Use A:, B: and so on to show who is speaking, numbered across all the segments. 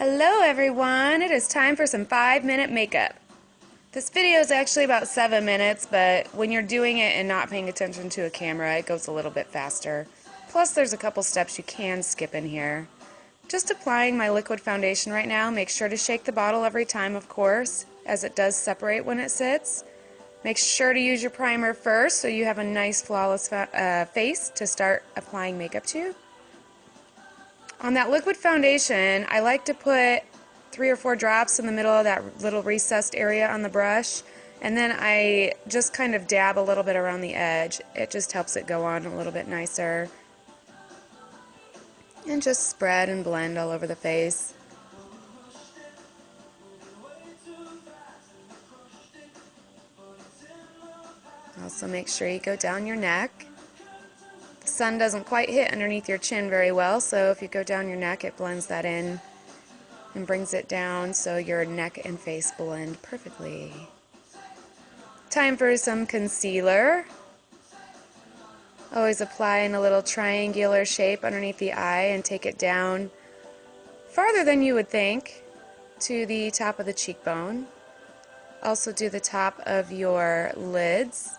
A: Hello everyone, it is time for some 5-minute makeup. This video is actually about 7 minutes, but when you're doing it and not paying attention to a camera, it goes a little bit faster. Plus there's a couple steps you can skip in here. Just applying my liquid foundation right now. Make sure to shake the bottle every time, of course, as it does separate when it sits. Make sure to use your primer first so you have a nice flawless face to start applying makeup to. On that liquid foundation, I like to put 3 or 4 drops in the middle of that little recessed area on the brush, and then I just kind of dab a little bit around the edge. It just helps it go on a little bit nicer. And just spread and blend all over the face. Also make sure you go down your neck. The sun doesn't quite hit underneath your chin very well, so if you go down your neck, it blends that in and brings it down so your neck and face blend perfectly. Time for some concealer. Always apply in a little triangular shape underneath the eye and take it down farther than you would think to the top of the cheekbone. Also do the top of your lids.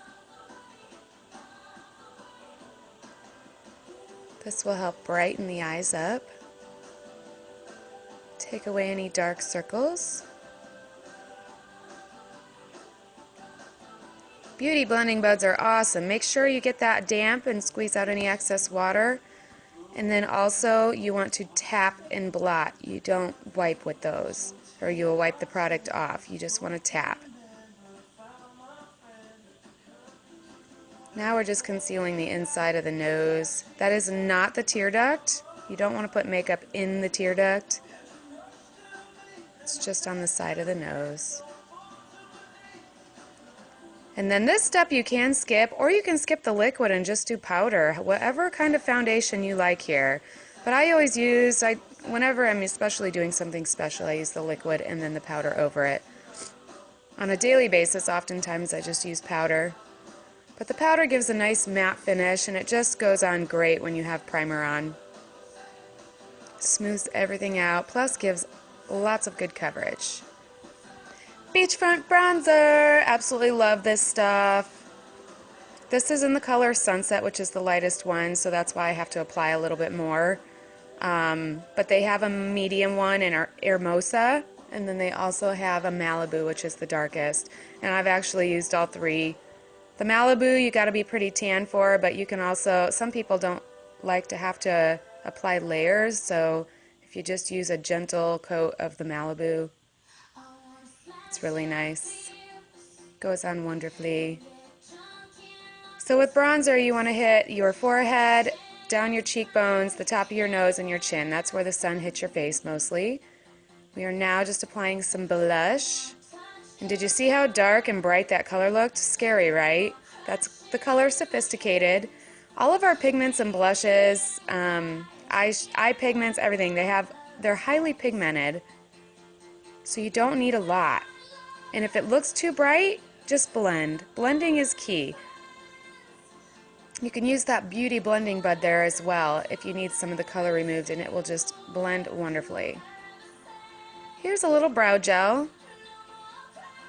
A: This will help brighten the eyes up. Take away any dark circles. Beauty blending buds are awesome. Make sure you get that damp and squeeze out any excess water. And then also you want to tap and blot. You don't wipe with those, or you will wipe the product off. You just want to tap. Now we're just concealing the inside of the nose. That is not the tear duct. You don't want to put makeup in the tear duct. It's just on the side of the nose. And then this step you can skip, or you can skip the liquid and just do powder, whatever kind of foundation you like here. But I always use, whenever I'm especially doing something special, I use the liquid and then the powder over it. On a daily basis, oftentimes I just use powder. But the powder gives a nice matte finish, and it just goes on great when you have primer on. Smooths everything out, plus gives lots of good coverage. Beachfront bronzer! Absolutely love this stuff. This is in the color Sunset, which is the lightest one, so that's why I have to apply a little bit more. But they have a medium one in Hermosa, and then they also have a Malibu, which is the darkest. And I've actually used all three. The Malibu you got to be pretty tan for, but you can also, some people don't like to have to apply layers, so if you just use a gentle coat of the Malibu, it's really nice. Goes on wonderfully. So with bronzer you want to hit your forehead, down your cheekbones, the top of your nose, and your chin. That's where the sun hits your face mostly. We are now just applying some blush. And did you see how dark and bright that color looked? Scary, right? That's the color Sophisticated. All of our pigments and blushes, eye pigments, everything, they're highly pigmented. So you don't need a lot. And if it looks too bright, just blend. Blending is key. You can use that Beauty Blending Bud there as well if you need some of the color removed, and it will just blend wonderfully. Here's a little brow gel.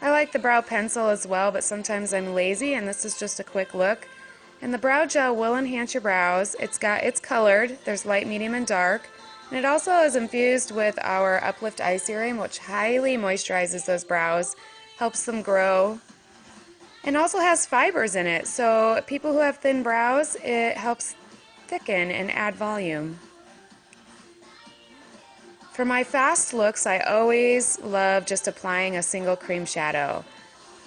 A: I like the brow pencil as well, but sometimes I'm lazy, and this is just a quick look. And the brow gel will enhance your brows. It's colored. There's light, medium, and dark. And it also is infused with our Uplift Eye Serum, which highly moisturizes those brows, helps them grow, and also has fibers in it. So people who have thin brows, it helps thicken and add volume. For my fast looks, I always love just applying a single cream shadow.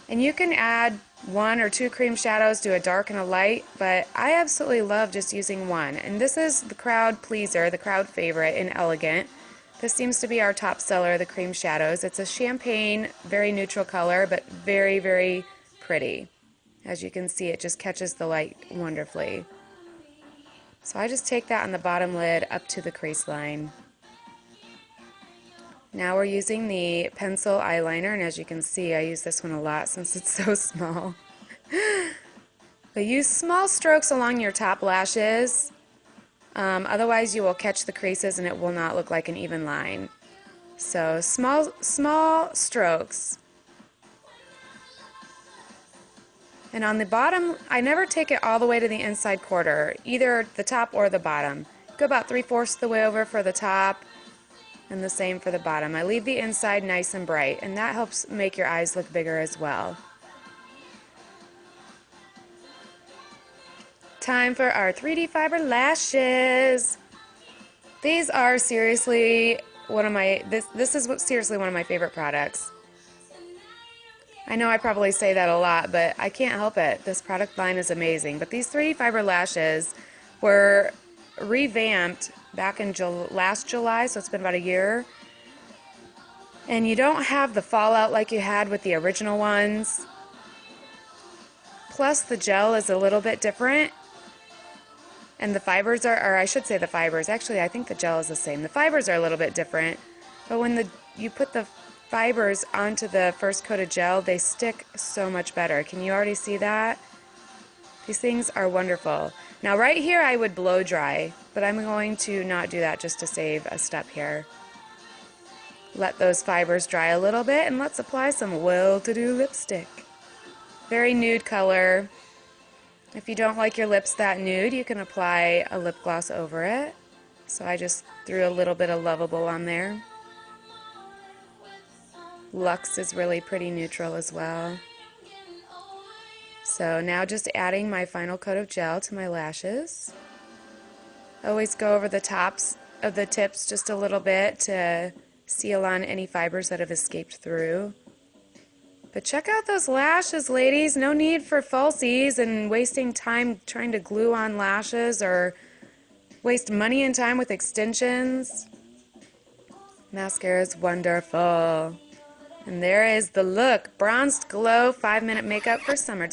A: And you can add 1 or 2 cream shadows, do a dark and a light, but I absolutely love just using one. And this is the crowd pleaser, the crowd favorite in Elegant. This seems to be our top seller, the cream shadows. It's a champagne, very neutral color, but very, very pretty. As you can see, it just catches the light wonderfully. So I just take that on the bottom lid up to the crease line. Now we're using the pencil eyeliner, and as you can see, I use this one a lot since it's so small. But use small strokes along your top lashes. Otherwise you will catch the creases and it will not look like an even line. So small strokes. And on the bottom, I never take it all the way to the inside quarter, either the top or the bottom. Go about 3/4 of the way over for the top, and the same for the bottom. I leave the inside nice and bright, and that helps make your eyes look bigger as well. Time for our 3D fiber lashes. These are seriously one of my, this is seriously one of my favorite products. I know I probably say that a lot, but I can't help it. This product line is amazing. But these 3D fiber lashes were revamped back in last July, so it's been about a year. And you don't have the fallout like you had with the original ones. Plus the gel is a little bit different. And the fibers are, or I should say the fibers, actually I think the gel is the same. The fibers are a little bit different, but when you put the fibers onto the first coat of gel, they stick so much better. Can you already see that? These things are wonderful. Now right here I would blow dry, but I'm going to not do that just to save a step here. Let those fibers dry a little bit, and let's apply some well-to-do lipstick. Very nude color. If you don't like your lips that nude, you can apply a lip gloss over it. So I just threw a little bit of Lovable on there. Luxe is really pretty neutral as well. So now just adding my final coat of gel to my lashes. Always go over the tops of the tips just a little bit to seal on any fibers that have escaped through. But check out those lashes, ladies. No need for falsies and wasting time trying to glue on lashes or waste money and time with extensions. Mascara is wonderful. And there is the look. Bronzed Glow 5-minute makeup for summertime.